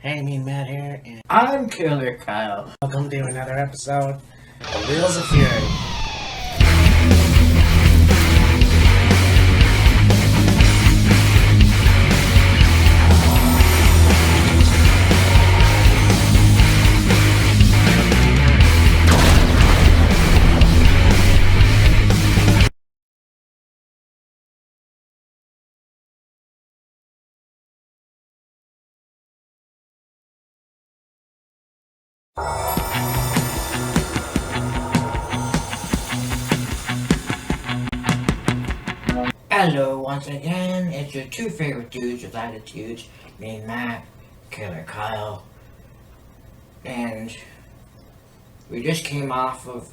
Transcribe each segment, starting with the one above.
Hey, me and Matt here, and I'm Killer Kyle. Welcome to another episode of Wheels of Fury. Hello, once again, it's your two favorite dudes with attitudes, me and Matt, Killer Kyle, and we just came off of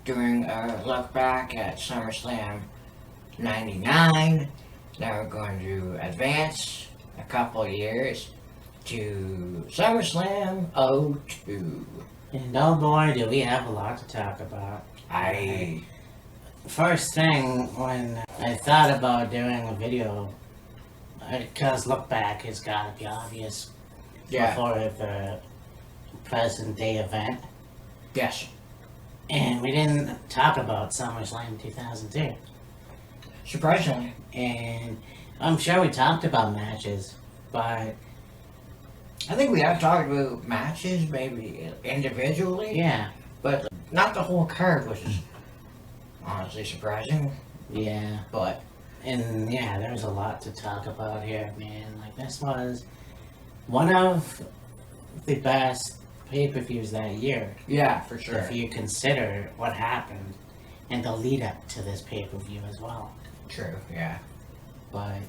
doing a look back at Summerslam 99. Now we're going to advance a couple years to SummerSlam 02. And oh boy, do we have a lot to talk about. First thing, when I thought about doing a video, because look back, it's gotta be obvious before the present day event. Yes. And we didn't talk about SummerSlam 2002. Surprisingly. And I'm sure we talked about matches, but I think we have talked about matches, maybe individually. yeah. But not the whole card, which is honestly surprising. Yeah. But And yeah, there's a lot to talk about here, man. Like, this was one of the best pay-per-views that year. yeah, for sure. If you consider what happened and the lead up to this pay-per-view as well. True, yeah. But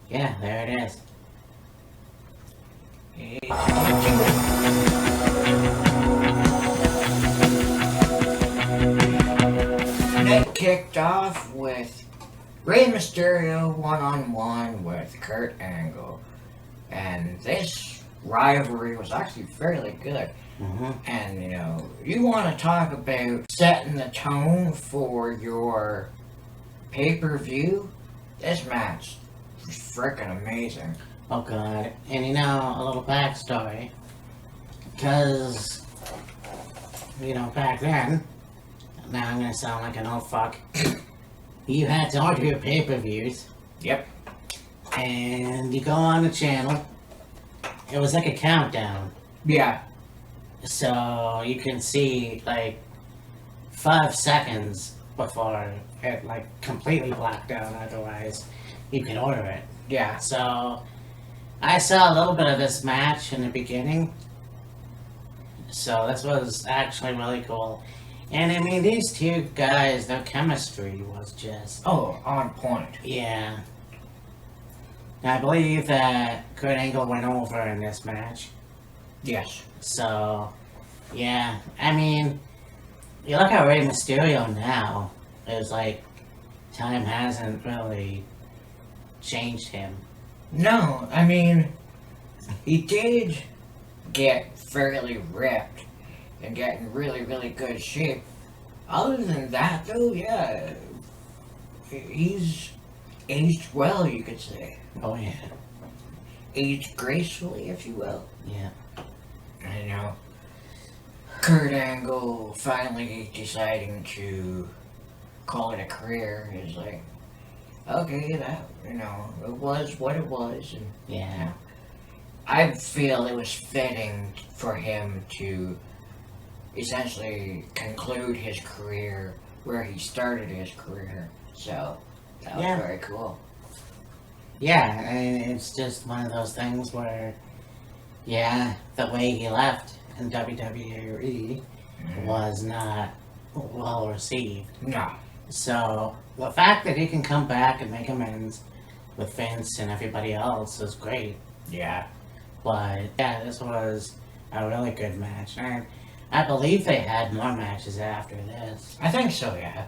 yeah, there it is. Night kicked off with Rey Mysterio one-on-one with Kurt Angle. And this rivalry was actually fairly good. Mm-hmm. And, you know, you want to talk about setting the tone for your pay-per-view? This match was freaking amazing. Oh god. And you know, a little backstory. Because, you know, back then, now I'm gonna sound like an old fuck. You had to order your pay-per-views. Yep. And you go on the channel. It was like a countdown. Yeah. So you can see like 5 seconds before it like completely blacked out, otherwise you can order it. Yeah. So I saw a little bit of this match in the beginning. So this was actually really cool. And I mean, these two guys, their chemistry was just, Oh, on point. yeah. I believe that Kurt Angle went over in this match. Yes. So, yeah, I mean, you look at Rey Mysterio now, it's like, time hasn't really changed him. No, I mean, he did get fairly ripped and get in really, really good shape. Other than that, though, yeah, he's aged well, you could say. Oh, yeah. Aged gracefully, if you will. Yeah. I know. Kurt Angle finally deciding to call it a career is like, okay, that, you know, it was what it was. And Yeah. I feel it was fitting for him to essentially conclude his career where he started his career. So, that was Yeah. very cool. Yeah, and it's just one of those things where, yeah, the way he left in WWE was not well received. No. So the fact that he can come back and make amends with Vince and everybody else is great. Yeah. But yeah, this was a really good match. And I believe they had more matches after this. I think so, yeah.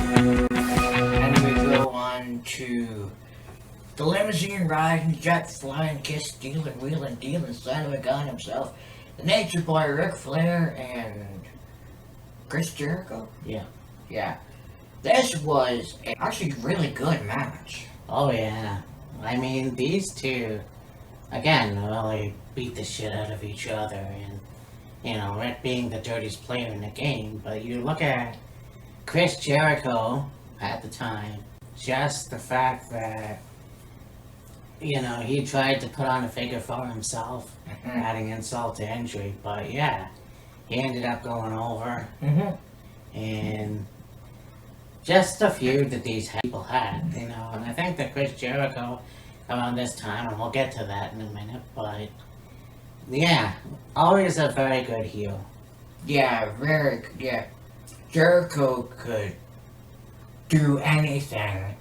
And we go on to the limousine riding, jet flying, kiss stealing, wheeling, dealing, son of a gun himself, the Nature Boy Ric Flair and Chris Jericho. Yeah. Yeah. This was a actually really good match. Oh yeah. I mean, these two, again, really beat the shit out of each other, and Rick being the dirtiest player in the game. But you look at Chris Jericho at the time, just the fact that he tried to put on a figure for himself, adding insult to injury. But yeah, he ended up going over, and just the feud that these people had, and I think that Chris Jericho around this time, and we'll get to that in a minute, but yeah, always a very good heel. Yeah, yeah. Jericho could do anything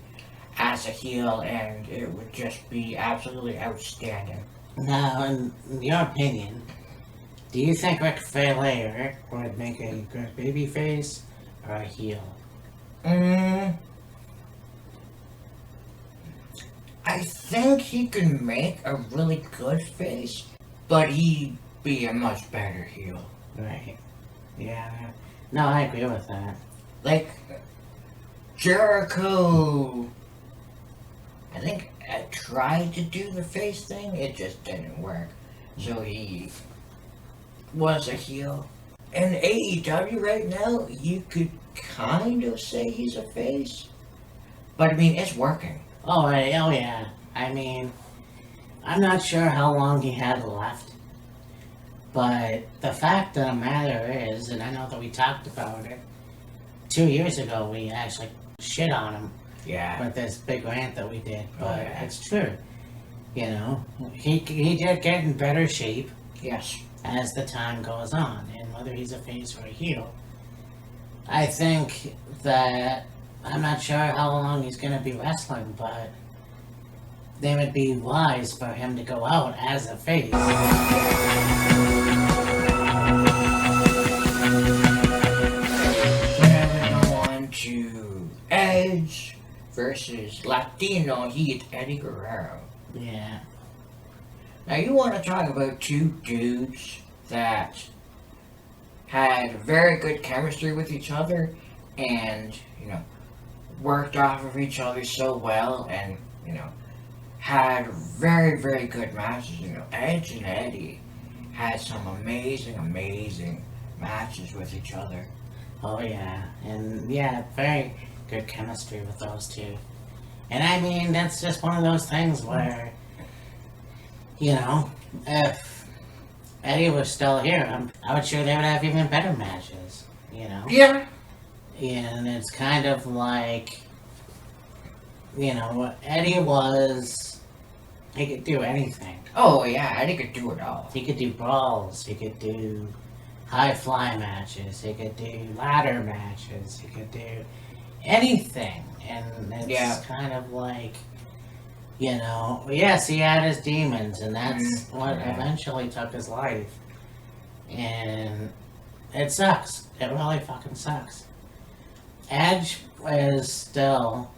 as a heel, and it would just be absolutely outstanding. Now, in your opinion, do you think Ric Flair would make a good babyface or a heel? I think he could make a really good face, but he'd be a much better heel. Right. Yeah. No, I agree with that. Like, Jericho, I think, tried to do the face thing, it just didn't work. So he was a heel. In AEW right now, you could kind of say he's a face, but I mean, it's working. Oh, yeah. I mean, I'm not sure how long he had left, but the fact of the matter is, and I know that we talked about it 2 years ago, we actually shit on him. Yeah. With this big rant that we did, but it's true. He did get in better shape. Yes. As the time goes on, and whether he's a face or a heel, I think that I'm not sure how long he's going to be wrestling, but they would be wise for him to go out as a face. Then we go on to Edge versus Latino Heat Eddie Guerrero. Yeah. Now you want to talk about two dudes that had very good chemistry with each other and, worked off of each other so well and, had very, very good matches. Edge and Eddie had some amazing, amazing matches with each other. Oh yeah, and yeah, very good chemistry with those two. And I mean, that's just one of those things where, if Eddie was still here, I would sure they would have even better matches, Yeah. And it's kind of like, what Eddie was, he could do anything. Oh yeah, Eddie could do it all. He could do brawls, he could do high fly matches, he could do ladder matches, he could do anything. And it's kind of like, yes, he had his demons, and that's what eventually took his life. And it sucks. It really fucking sucks. Edge is still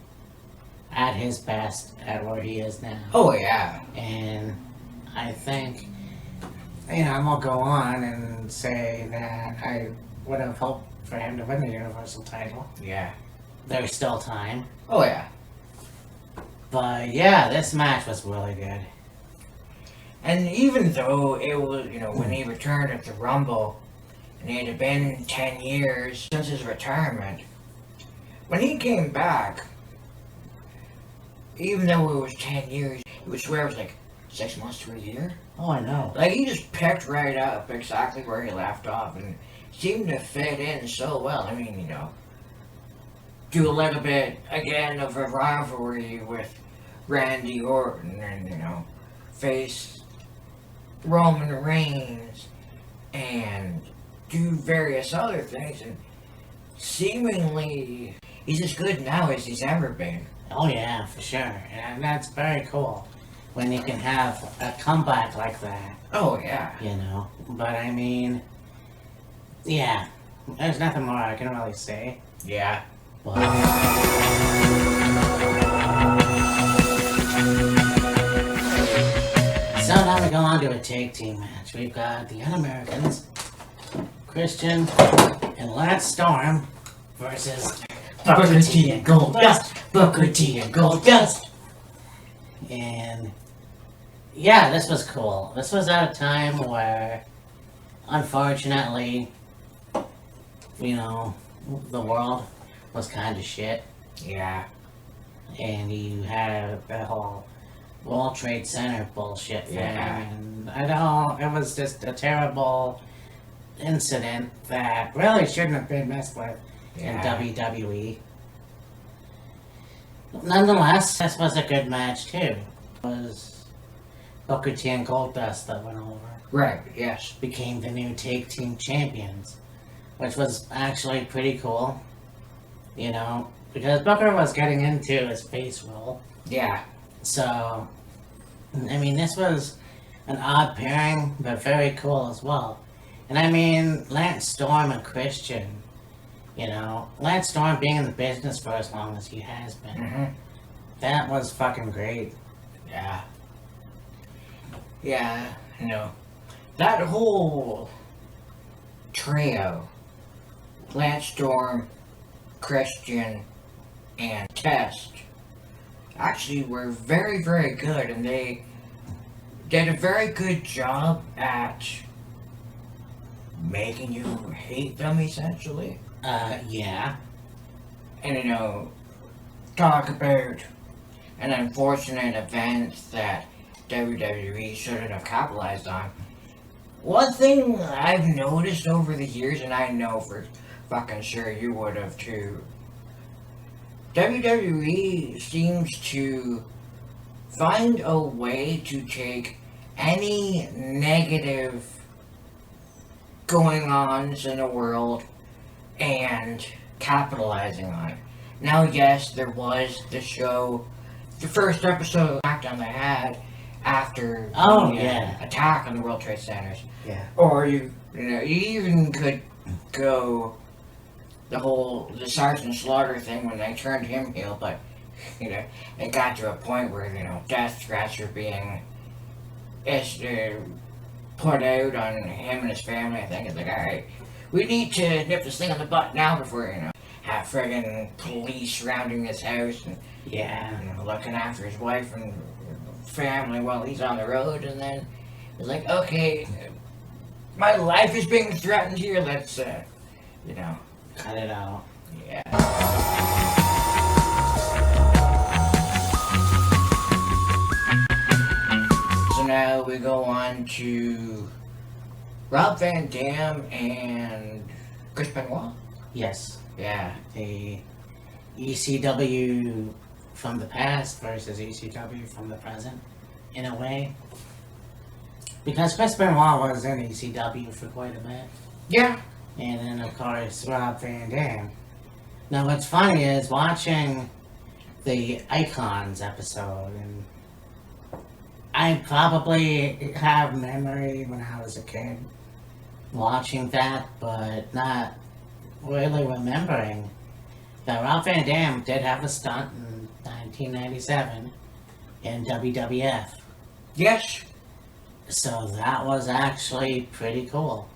at his best at where he is now. Oh yeah. And I think, I'm gonna go on and say that I would have hoped for him to win the Universal title. Yeah. There's still time. Oh yeah. But yeah, this match was really good. And even though it was, when he returned at the Rumble, and it had been 10 years since his retirement, when he came back, even though it was 10 years, you would swear it was like 6 months to a year. Oh, I know. Like, he just picked right up exactly where he left off and seemed to fit in so well. I mean, do a little bit, again, of a rivalry with Randy Orton and, face Roman Reigns and do various other things. And seemingly, he's as good now as he's ever been. Oh, yeah, for sure. And that's very cool when you can have a comeback like that. Oh, yeah. But I mean, yeah, there's nothing more I can really say. Yeah. But, so now we go on to a tag team match. We've got the Un-Americans, Christian and Lance Storm versus Booker T and Goldust. Booker T and Goldust. And yeah, this was cool. This was at a time where, unfortunately, the world was kind of shit. Yeah. And you had the whole World Trade Center bullshit thing. Yeah. And I know it was just a terrible incident that really shouldn't have been messed with in WWE. Nonetheless, this was a good match too. It was Booker T and Goldust that went over. Right, yes. Became the new tag team champions, which was actually pretty cool. Because Booker was getting into his face role. Yeah. So, I mean, this was an odd pairing, but very cool as well. And I mean, Lance Storm and Christian, Lance Storm being in the business for as long as he has been, that was fucking great. Yeah. Yeah, that whole trio, Lance Storm, Christian, and Test, actually were very, very good, and they did a very good job at making you hate them, essentially. Yeah. And, talk about an unfortunate event that WWE shouldn't have capitalized on. One thing I've noticed over the years, and I know for fucking sure you would have too, WWE seems to find a way to take any negative going ons in the world and capitalizing on it. Now, yes, there was the show, the first episode of SmackDown they had after the attack on the World Trade Centers. Yeah. Or you even could go the Sergeant Slaughter thing when they turned him heel, but it got to a point where death threats were being put out on him and his family. I think it's like, all right, we need to nip this thing in the butt now before have friggin' police surrounding his house and looking after his wife and family while he's on the road. And then it's like, okay, my life is being threatened here. Let's cut it out. Yeah. So now we go on to Rob Van Dam and Chris Benoit. Yes. Yeah. The ECW from the past versus ECW from the present, in a way. Because Chris Benoit was in ECW for quite a bit. Yeah. And then, of course, Rob Van Dam. Now, what's funny is watching the Icons episode, and I probably have memory when I was a kid watching that, but not really remembering that Rob Van Dam did have a stunt in 1997 in WWF. Yes. So that was actually pretty cool.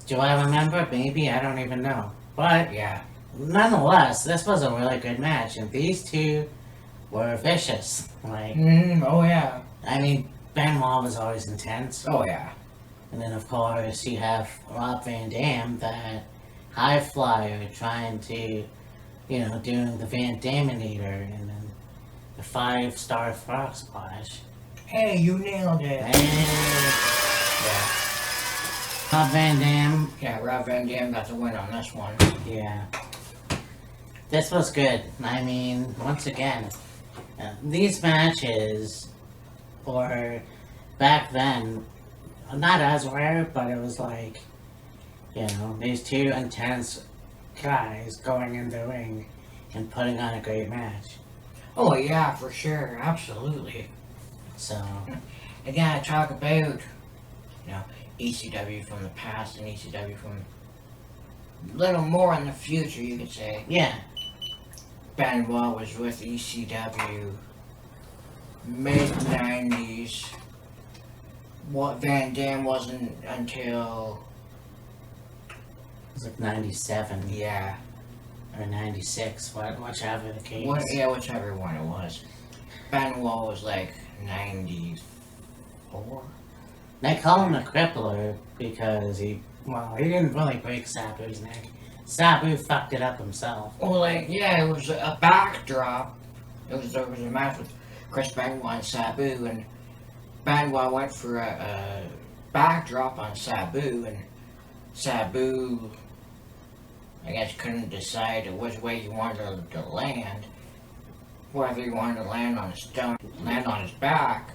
Do I remember? Maybe, I don't even know. But yeah, nonetheless, this was a really good match, and these two were vicious. Like, oh yeah. I mean, Benoit was always intense. Oh yeah. And then, of course, you have Rob Van Dam, that high flyer, trying to, doing the Van Daminator, and then the 5-star frog splash. Hey, you nailed it. Yeah. Rob Van Dam. Yeah, Rob Van Dam got the win on this one. Yeah. This was good. I mean, once again, these matches were, back then, not as rare, but it was like, these two intense guys going in the ring and putting on a great match. Oh yeah, for sure, absolutely. So, I gotta talk about, ECW from the past and ECW from a little more in the future, you could say. yeah. Benoit was with ECW mid-90s. What Van Dam wasn't until... It was like 97. Yeah. Or 96, whichever the case. Whichever one it was. Benoit was like 94. They call him a crippler because he didn't really break Sabu's neck. Sabu fucked it up himself. Well, like, yeah, it was a backdrop. There was a match with Chris Benoit and Sabu, and Benoit went for a backdrop on Sabu, and Sabu, I guess, couldn't decide which way he wanted to land. Whether he wanted to land on his back,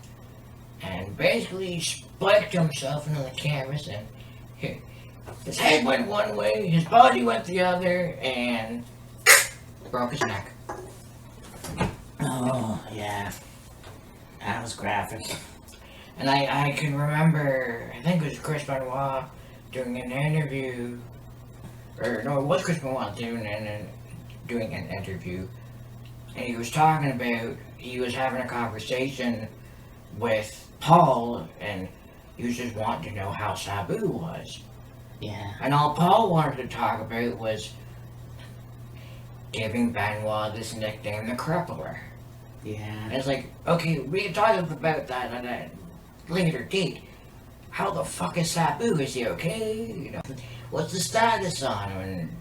and basically he spiked himself into the canvas, and his head went one way, his body went the other, and broke his neck. Oh, yeah. That was graphic. And I can remember, I think it was Chris Benoit doing an interview, or no, it was Chris Benoit doing an interview, and he was talking about, he was having a conversation with Paul, and he was just wanting to know how Sabu was. Yeah. And all Paul wanted to talk about was giving Benoit this nickname, the Crippler. Yeah. And it's like, okay, we can talk about that at a later date. How the fuck is Sabu? Is he okay? You know, what's the status on him? And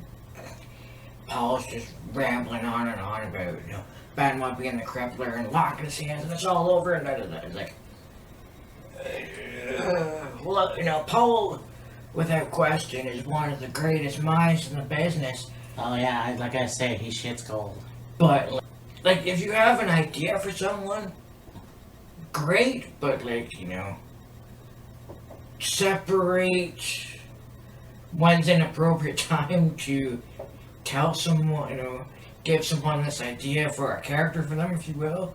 Paul's just rambling on and on about, you know, Benoit being the Crippler and locking his hands and it's all over and da-da-da. It's like, well, you know, Paul, without question, is one of the greatest minds in the business. Oh yeah, like I say, he shit's gold. But, like, if you have an idea for someone, great, but, like, you know, separate when's an appropriate time to tell someone, you know, give someone this idea for a character for them, if you will.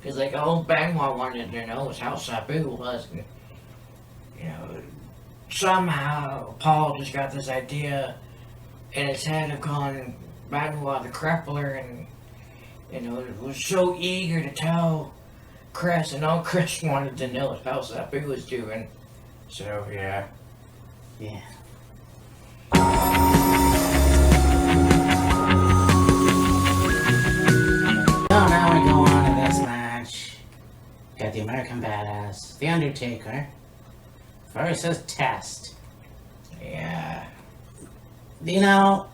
Because, like, all Benoit wanted to know was how Sabu was. And, you know, somehow Paul just got this idea in his head of calling Benoit the Crippler, and, you know, was so eager to tell Chris, and all Chris wanted to know is how Sabu was doing. So, yeah. Yeah. So now we go on to this match. Got the American Badass, The Undertaker, versus Test. Yeah. You know,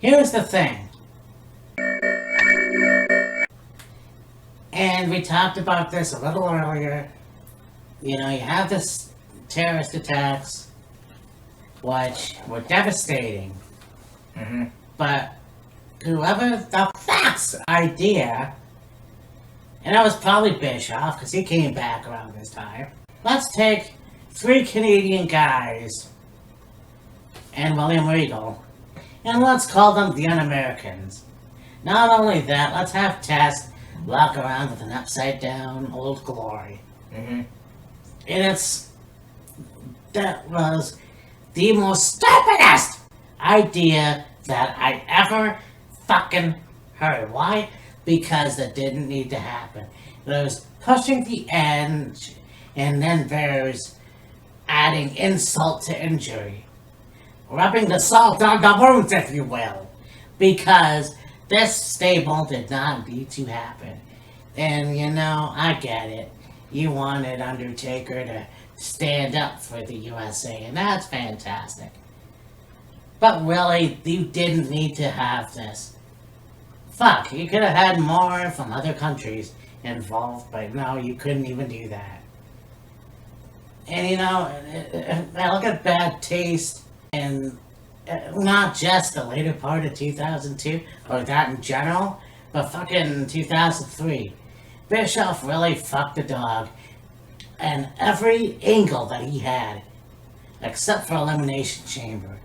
here's the thing. And we talked about this a little earlier. You know, you have this terrorist attacks, which were devastating. Mm-hmm. But whoever the fuck's idea, and that was probably Bischoff, because he came back around this time. Let's take 3 Canadian guys and William Regal, and let's call them the Un-Americans. Not only that, let's have Test walk around with an upside down Old Glory. Mm-hmm. And that was the most stupidest idea that I ever fucking heard. Why? Because that didn't need to happen. There's pushing the edge, and then there's adding insult to injury. Rubbing the salt on the wounds, if you will. Because this stable did not need to happen. And, you know, I get it. You wanted Undertaker to stand up for the USA, and that's fantastic. But really, you didn't need to have this. Fuck, you could have had more from other countries involved, but no, you couldn't even do that. And you know, I look at bad taste, and not just the later part of 2002, or that in general, but fucking 2003. Bischoff really fucked the dog, and every angle that he had, except for Elimination Chamber.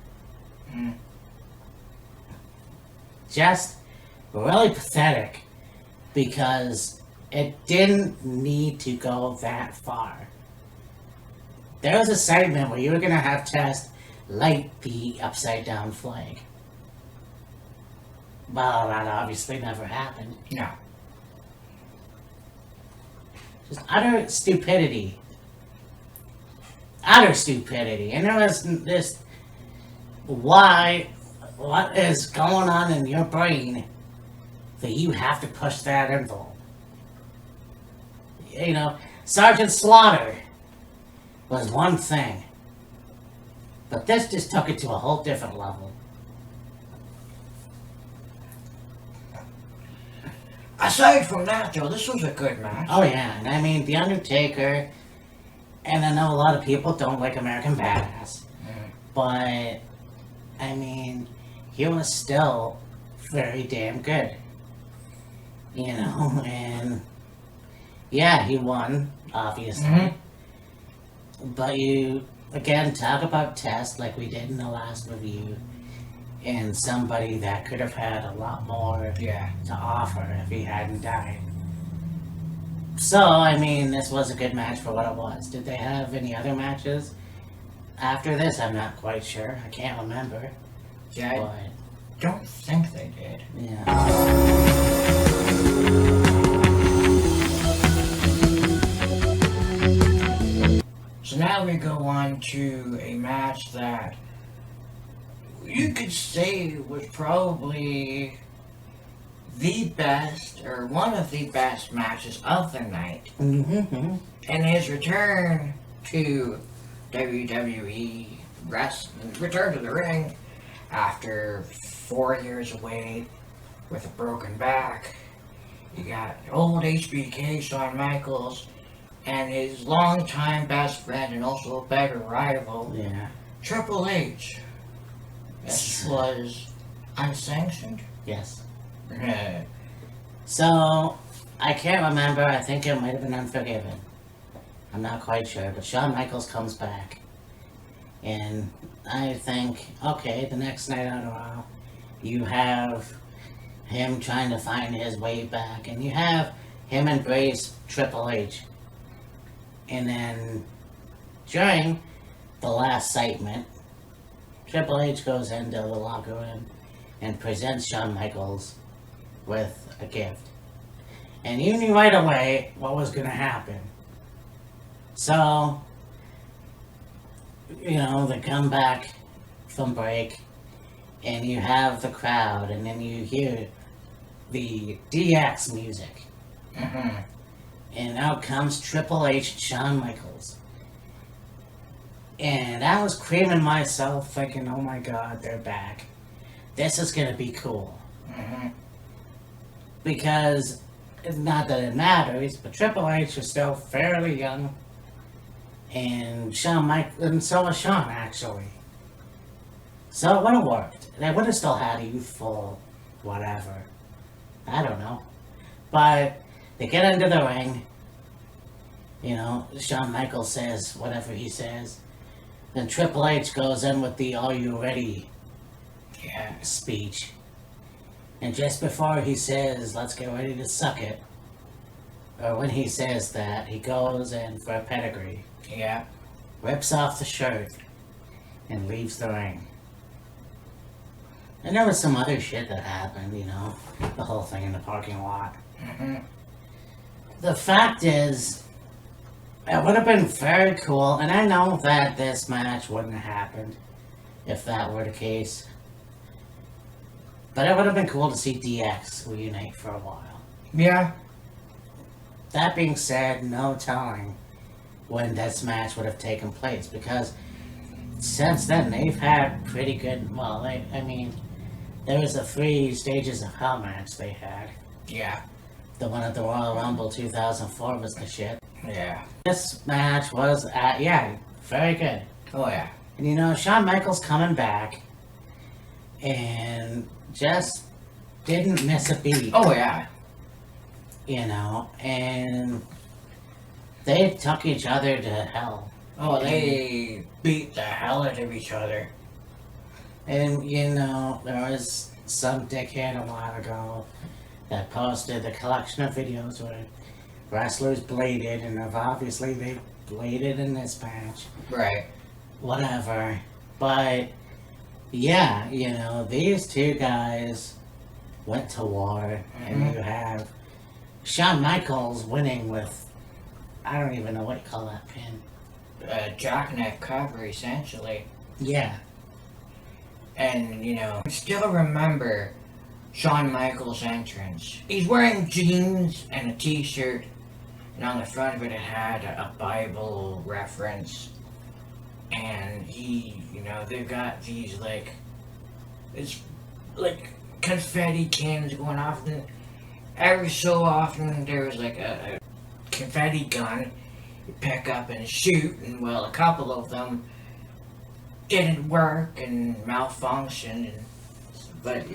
Just really pathetic, because it didn't need to go that far. There was a segment where you were going to have Test light the upside down flag. Well, that obviously never happened. No. Just utter stupidity. Utter stupidity. And there was this, what is going on in your brain that you have to push that envelope. You know, Sergeant Slaughter was one thing, but this just took it to a whole different level. Aside from that, though, this was a good match. Oh yeah, and I mean, The Undertaker, and I know a lot of people don't like American Badass, but, I mean, he was still very damn good. You know, and, yeah, he won, obviously. But you, again, talk about Test like we did in the last review, and somebody that could have had a lot more to offer if he hadn't died. So, I mean, this was a good match for what it was. Did they have any other matches after this? I'm not quite sure. I can't remember. Yeah, But, I don't think they did. yeah. So now we go on to a match that you could say was probably the best, or one of the best matches of the night. Mm-hmm. And his return to WWE wrestling, return to the ring after 4 years away with a broken back. You got old HBK Shawn Michaels and his longtime best friend and also a better rival, Yeah. Triple H. This was unsanctioned. Yes. Uh, So, I can't remember. I think it might have been Unforgiven. I'm not quite sure. But Shawn Michaels comes back. And I think, okay, the next night on Raw, you have him trying to find his way back. And you have him embrace Triple H. And then, during the last segment, Triple H goes into the locker room and presents Shawn Michaels with a gift. And you knew right away what was going to happen. So, you know, they come back from break, and you have the crowd, and then you hear the DX music. And out comes Triple H and Shawn Michaels. And I was creaming myself, thinking, oh my god, they're back. This is going to be cool. Because, not that it matters, but Triple H is still fairly young. And and so was Shawn, actually. So it would have worked. They would have still had a youthful whatever. I don't know. But they get into the ring. You know, Shawn Michaels says whatever he says. Then Triple H goes in with the "Are you ready?" speech. And just before he says, "Let's get ready to suck it," or when he says that, he goes in for a pedigree. Rips off the shirt and leaves the ring. And there was some other shit that happened, you know, the whole thing in the parking lot. The fact is, it would have been very cool, and I know that this match wouldn't have happened if that were the case. But it would have been cool to see DX reunite for a while. Yeah. That being said, no telling when this match would have taken place, because since then they've had pretty good, well, I mean, there was a 3 Stages of Hell match they had. Yeah. The one at the Royal Rumble 2004 was the shit. Yeah. This match was, very good. Oh, yeah. And you know, Shawn Michaels coming back and just didn't miss a beat. Oh, yeah. You know, and they took each other to hell. Oh, they beat the hell out of each other. And, you know, there was some dickhead a while ago that posted a collection of videos where wrestlers bladed, and obviously they bladed in this match. Right. Whatever. But, yeah, you know, these two guys went to war, and you have Shawn Michaels winning with, I don't even know what you call that pin. Jackknife cover, essentially. Yeah. And, you know, I still remember Shawn Michaels' entrance. He's wearing jeans and a t-shirt, and on the front of it had a Bible reference. And they've got these it's like confetti cannons going off, and every so often there was like a confetti gun you pick up and shoot, and well, a couple of them didn't work and malfunctioned, but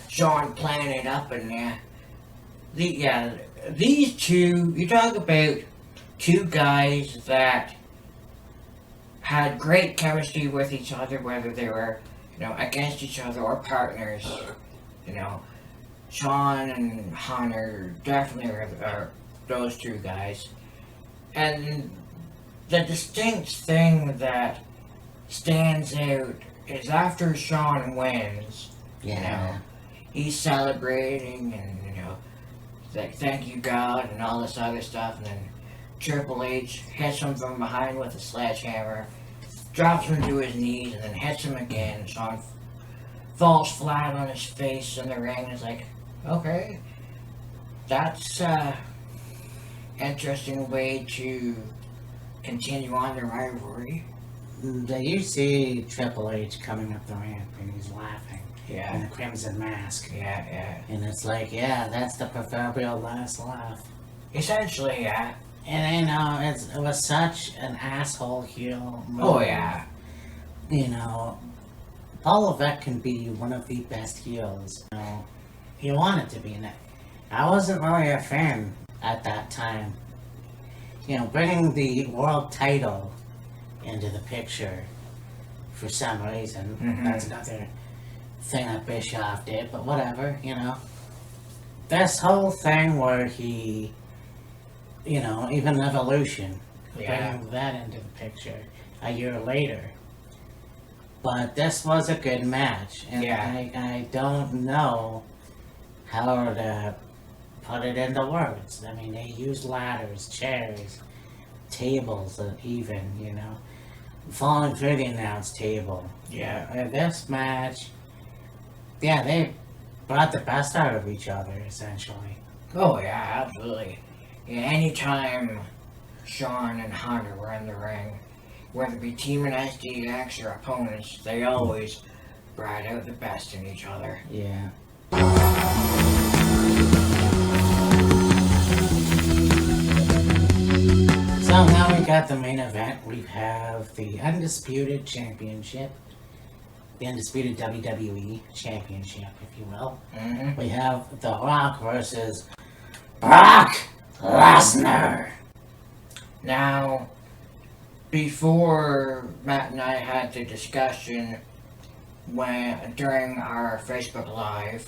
Sean planned it up, and these two, you talk about two guys that had great chemistry with each other, whether they were against each other or partners. Sean and Hunter definitely are those two guys. And the distinct thing that stands out is after Sean wins, he's celebrating and like thank you God and all this other stuff, and then Triple H hits him from behind with a sledgehammer, drops him to his knees, and then hits him again. Sean falls flat on his face in the ring. It's like, okay, that's interesting way to continue on the rivalry. You see Triple H coming up the ramp and he's laughing. Yeah. In the crimson mask. Yeah. And it's like, that's the proverbial last laugh. Essentially, yeah. And it was such an asshole heel move. Oh, yeah. Paul Levesque can be one of the best heels. He wanted to be in it. I wasn't really a fan at that time. Bringing the world title into the picture for some reason. Mm-hmm. That's another thing that Bischoff did, but whatever, This whole thing where he, even Evolution, bringing that into the picture a year later. But this was a good match, and I don't know how to put it into words. I mean, they used ladders, chairs, tables, even, falling through the announce table. Yeah. This match, they brought the best out of each other, essentially. Oh, yeah, absolutely. Anytime Sean and Hunter were in the ring, whether it be Team and SDX or opponents, they always brought out the best in each other. Yeah. So now we got the main event. We have the Undisputed Championship. The Undisputed WWE Championship, if you will. Mm-hmm. We have The Rock versus Brock Lesnar. Now, before Matt and I had the discussion during our Facebook Live,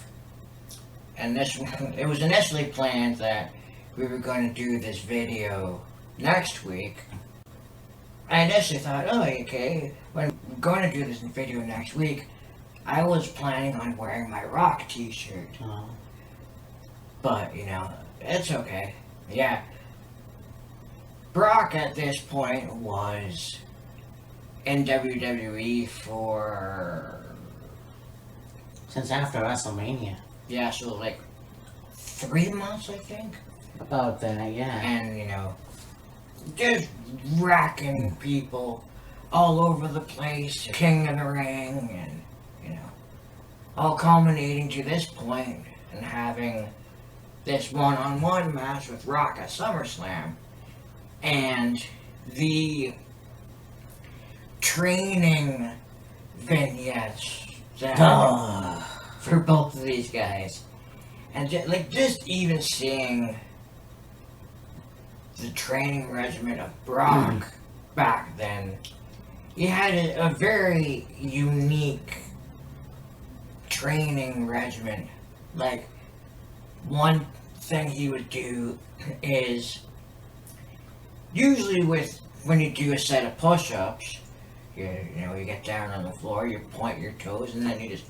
and it was initially planned that we were going to do this video next week. I initially thought, okay, when we're going to do this video next week, I was planning on wearing my Rock t-shirt. Oh. But, it's okay. Yeah. Brock at this point was in WWE since after WrestleMania. Yeah, so 3 months, I think. About that, yeah. And, just racking people all over the place, king of the ring, and, all culminating to this point and having this one-on-one match with Rock at Summerslam. And the training vignettes that for both of these guys. And just even seeing the training regimen of Brock back then, he had a very unique training regimen. One thing he would do is, usually when you do a set of push-ups, you get down on the floor, you point your toes, and then you just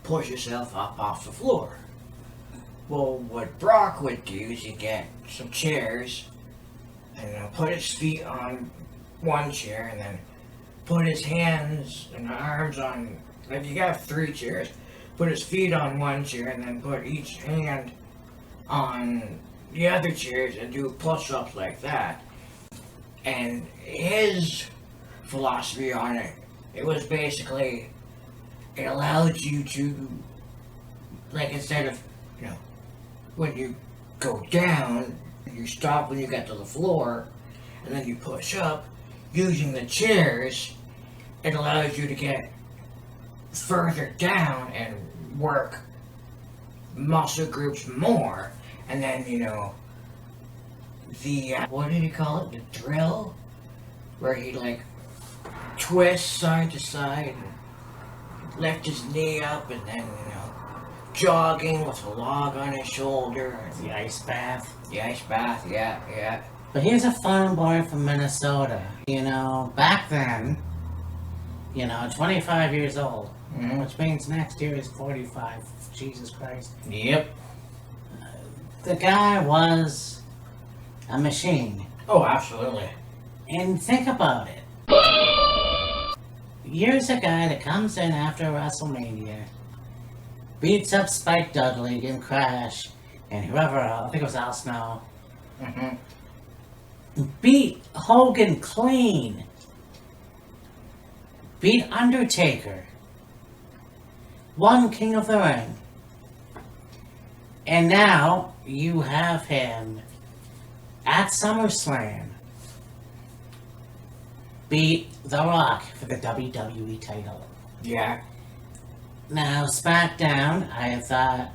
push yourself up off the floor. Well, what Brock would do is he'd get some chairs, and put his feet on one chair, and then put his hands and arms on, you got 3 chairs, put his feet on one chair and then put each hand on the other chairs and do push-ups like that. And his philosophy on it, it was basically, it allowed you to, like, instead of, when you go down, you stop when you get to the floor, and then you push up, using the chairs, it allows you to get further down and work muscle groups more. And then, the, what did he call it? The drill? Where he, like, twists side to side and lift his knee up, and then, jogging with a log on his shoulder. The ice bath. The ice bath, yeah. But here's a fun boy from Minnesota. Back then, 25 years old, which means next year is 45. Jesus Christ. Yep. The guy was a machine. Oh, absolutely. And think about it. Here's a guy that comes in after WrestleMania, beats up Spike Dudley and Crash and whoever else, I think it was Al Snow. Beat Hogan clean. Beat Undertaker. Won King of the Ring. And now you have him at SummerSlam beat The Rock for the WWE title. Yeah. Now, SmackDown, I thought,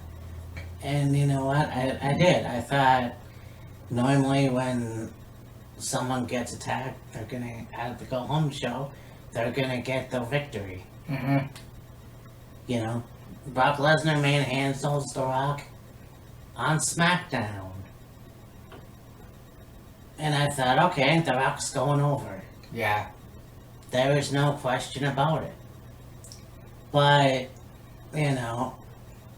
and you know what, I did. I thought normally when someone gets attacked, they're gonna, at the go-home show, they're gonna get the victory. Brock Lesnar manhandles The Rock on SmackDown. And I thought, okay, The Rock's going over. Yeah. There is no question about it. But,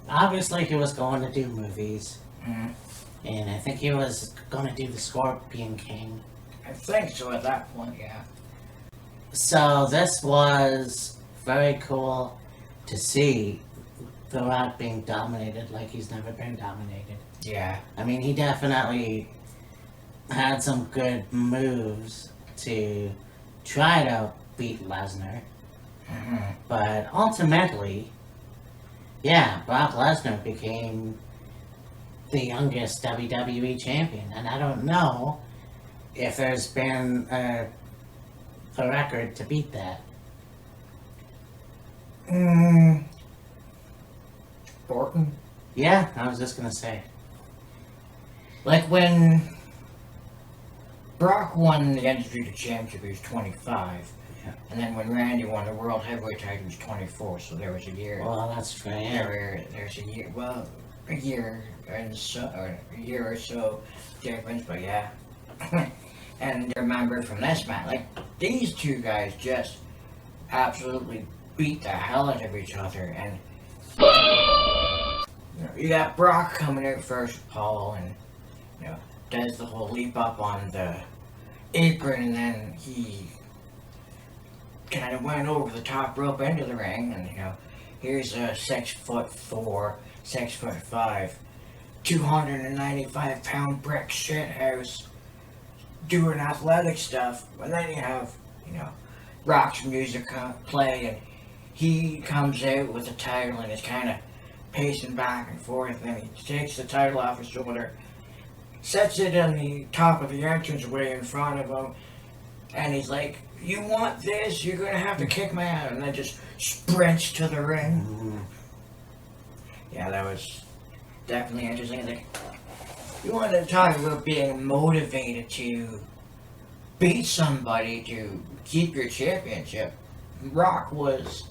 obviously he was going to do movies. And I think he was going to do the Scorpion King. I think so at that point, yeah. So this was very cool to see The Rock being dominated like he's never been dominated. Yeah. I mean, he definitely had some good moves to try to beat Lesnar. But ultimately, Brock Lesnar became the youngest WWE champion. And I don't know if there's been a record to beat that. Orton? Yeah, I was just gonna say. Like when Brock won the Undisputed Championship, he was 25. Yeah. And then when Randy won the World Heavyweight title, he was 24, so there was a year. Well, that's true, yeah. There's a year, a year and so, or a year or so difference, but yeah. And remember from this match, like, these two guys just absolutely beat the hell out of each other, and you got Brock coming out first with Paul, and does the whole leap up on the apron, and then he kind of went over the top rope into the ring, and here's a 6'4", 6'5", 295-pound brick shithouse doing athletic stuff. And then you have Rock's music play, and he comes out with the title and is kind of pacing back and forth, and he takes the title off his shoulder, sets it on the top of the entranceway in front of him, and he's like, "You want this? You're gonna have to kick my ass," and then just sprints to the ring. Yeah, that was definitely interesting. Like, you want to talk about being motivated to beat somebody to keep your championship. Rock was,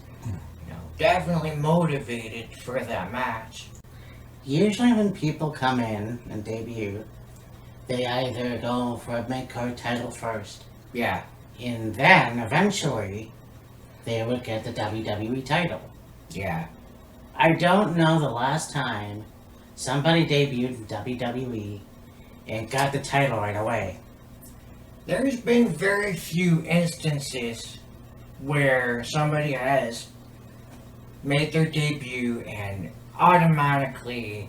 definitely motivated for that match. Usually when people come in and debut, they either go for a mid-card title first. Yeah. And then, eventually, they would get the WWE title. Yeah. I don't know the last time somebody debuted in WWE and got the title right away. There's been very few instances where somebody has made their debut and automatically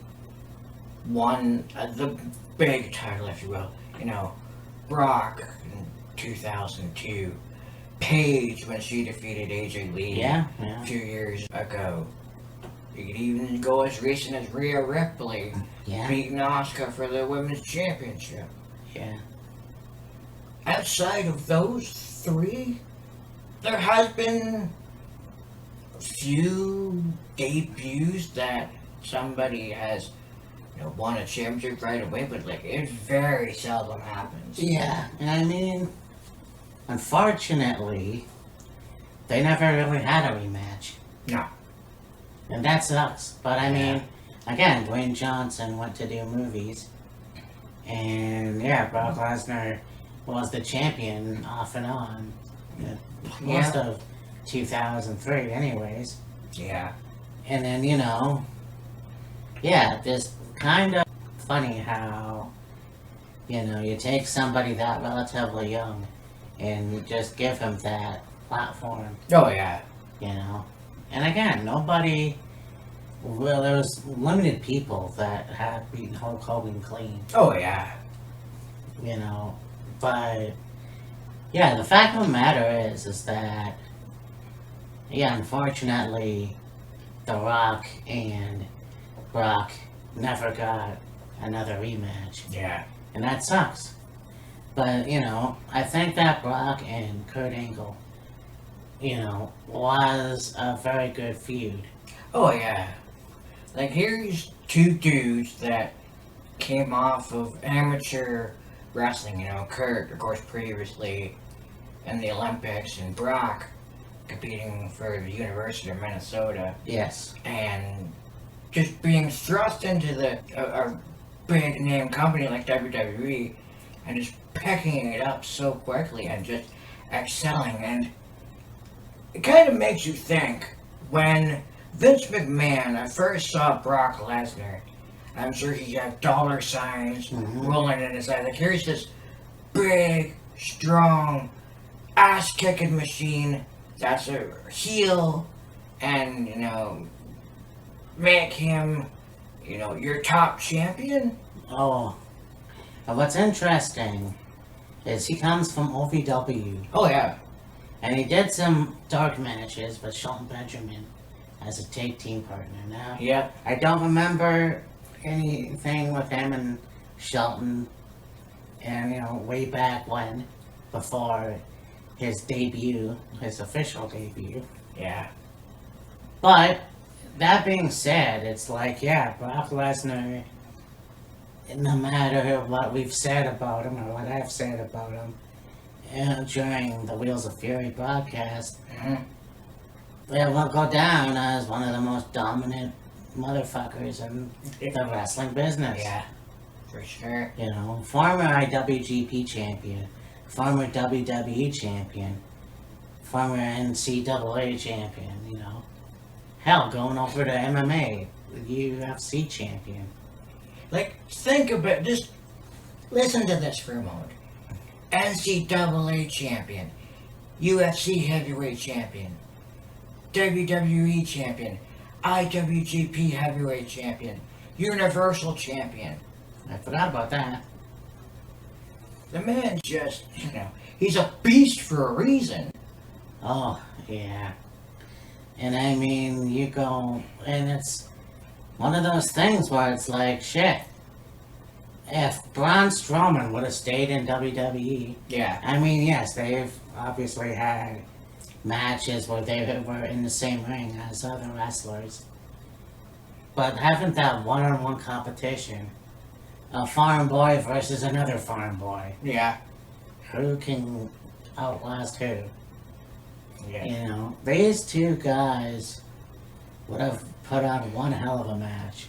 won the big title, if you will. You know, Brock in 2002, Paige when she defeated AJ Lee Yeah. a few years ago. You could even go as recent as Rhea Ripley Yeah. beating Asuka for the women's championship. Yeah. Outside of those three, there has been a few debuts that somebody has, won a championship right away, but like it very seldom happens. Yeah. And I mean, unfortunately, they never really had a rematch. No. And that sucks. But I Yeah. mean, again, Dwayne Johnson went to do movies. And yeah, Brock Lesnar was the champion off and on. Most of 2003, anyways. Yeah. And then, yeah, just kind of funny how, you take somebody that relatively young and you just give him that platform, Oh yeah. And again, nobody, well, there was limited people that had beaten Hulk Hogan clean, Oh yeah. But, yeah, the fact of the matter is that, yeah, unfortunately, The Rock and Brock never got another rematch. Yeah. And that sucks. But, I think that Brock and Kurt Angle, was a very good feud. Oh yeah. Like here's two dudes that came off of amateur wrestling, Kurt, of course, previously in the Olympics, and Brock competing for the University of Minnesota, Yes. and just being thrust into a big name company like WWE, and just picking it up so quickly and just excelling. And it kind of makes you think when Vince McMahon at first saw Brock Lesnar. I'm sure he had dollar signs rolling in his eyes. Like, here's this big, strong, ass-kicking machine that's a heel, and, make him, your top champion. Oh. But what's interesting is he comes from OVW. Oh, yeah. And he did some dark matches with Shelton Benjamin as a tag team partner. Now, Yeah. I don't remember anything with him and Shelton, and way back when, before his debut, his official debut. Yeah. But that being said, it's like, yeah, Brock Lesnar, no matter what we've said about him or what I've said about him during the Wheels of Fury broadcast, Mhm. it will go down as one of the most dominant motherfuckers in the wrestling business. Yeah. For sure. Former IWGP champion, former WWE champion, former NCAA champion, Hell, going over to MMA, UFC champion. Like, think about, just listen to this for a moment. NCAA champion, UFC heavyweight champion, WWE champion, IWGP heavyweight champion, Universal champion. I forgot about that. The man just, he's a beast for a reason. Oh, yeah. And I mean, you go, and it's one of those things where it's like, shit. If Braun Strowman would have stayed in WWE, Yeah. I mean, yes, they've obviously had matches where they were in the same ring as other wrestlers. But having that one-on-one competition, a farm boy versus another farm boy, Yeah. who can outlast who? Yeah. These two guys would have put on one hell of a match.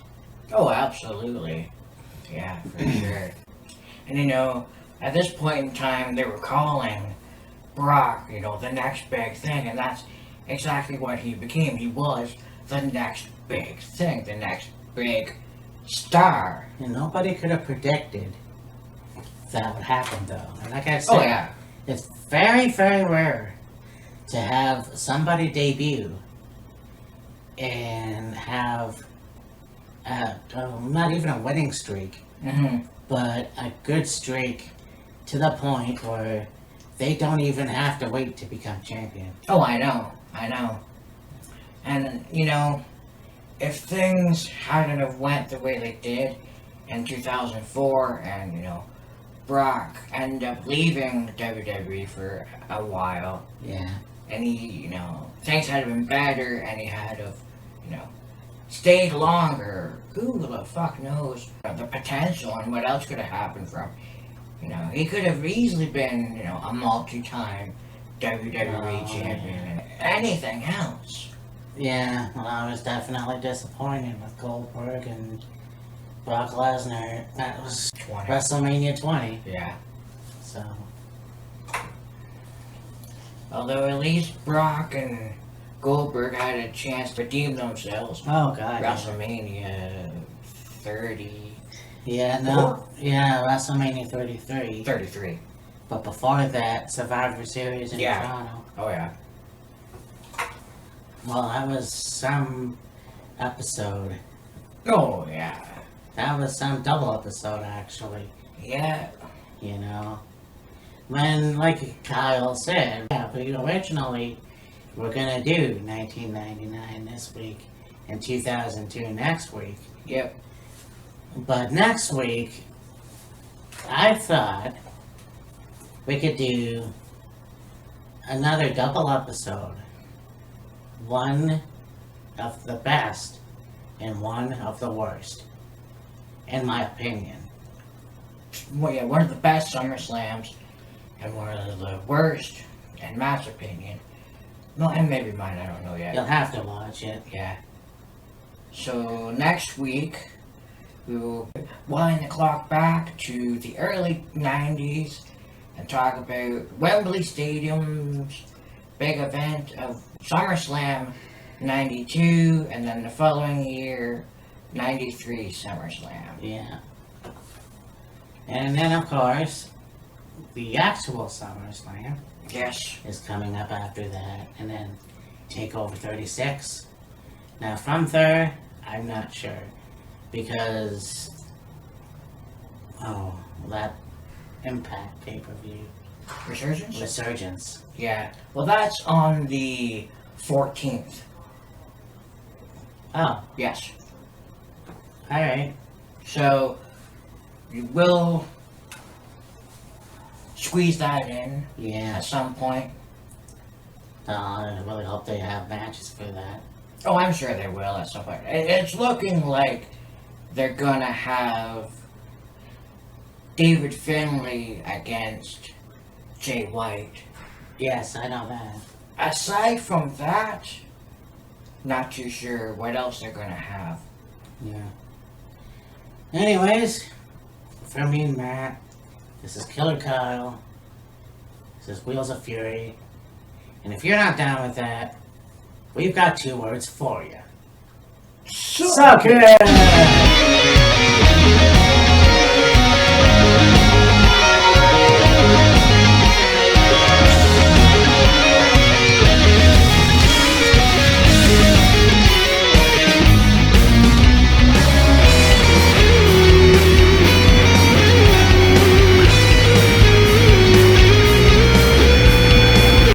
Oh, absolutely. Yeah, for sure. And at this point in time, they were calling Brock, the next big thing, and that's exactly what he became. He was the next big thing, the next big star. And nobody could have predicted that would happen, though. And like I said, Oh, yeah. it's very, very rare to have somebody debut and have not even a winning streak, but a good streak to the point where they don't even have to wait to become champion. Oh, I know. And, if things hadn't have went the way they did in 2004 and, Brock ended up leaving WWE for a while, Yeah. and he, things had been better and he had have, stayed longer, who the fuck knows the potential and what else could have happened from, he could have easily been, a multi-time WWE champion and anything else. Yeah, well, I was definitely disappointed with Goldberg and Brock Lesnar. That was 20. WrestleMania 20. Yeah. So, Although at least Brock and Goldberg had a chance to redeem themselves. oh god. WrestleMania 30. Yeah, no. Yeah, WrestleMania 33. 33. But before that, Survivor Series in Yeah. Toronto. Oh, yeah. Well, that was some episode. Oh, yeah. That was some double episode, actually. Yeah. When, like Kyle said, yeah, we originally were gonna do 1999 this week and 2002 next week. Yep. But next week, I thought we could do another double episode. One of the best and one of the worst, in my opinion. Well, yeah, one of the best SummerSlams and one of the worst, in Matt's opinion. No, and maybe mine, I don't know yet. You'll have to watch it. Yeah. So next week, we will wind the clock back to the early 90s and talk about Wembley Stadium's big event of SummerSlam 92, and then the following year, 93 SummerSlam. Yeah. And then, of course, the actual SummerSlam Yes. is coming up after that, and then TakeOver 36. Now, from there, I'm not sure, because, that Impact pay-per-view. Resurgence? Resurgence. Yeah. Well, that's on the 14th. Oh, Yes. alright. So, you will squeeze that in Yeah. at some point. I really hope they have matches for that. Oh, I'm sure they will at some point. It's looking like they're gonna have David Finlay against Jay White. Yes, I know that. Aside from that, not too sure what else they're gonna have. Yeah. Anyways, for me and Matt, this is Killer Kyle. This is Wheels of Fury. And if you're not down with that, we've got 2 words for you. Suck it!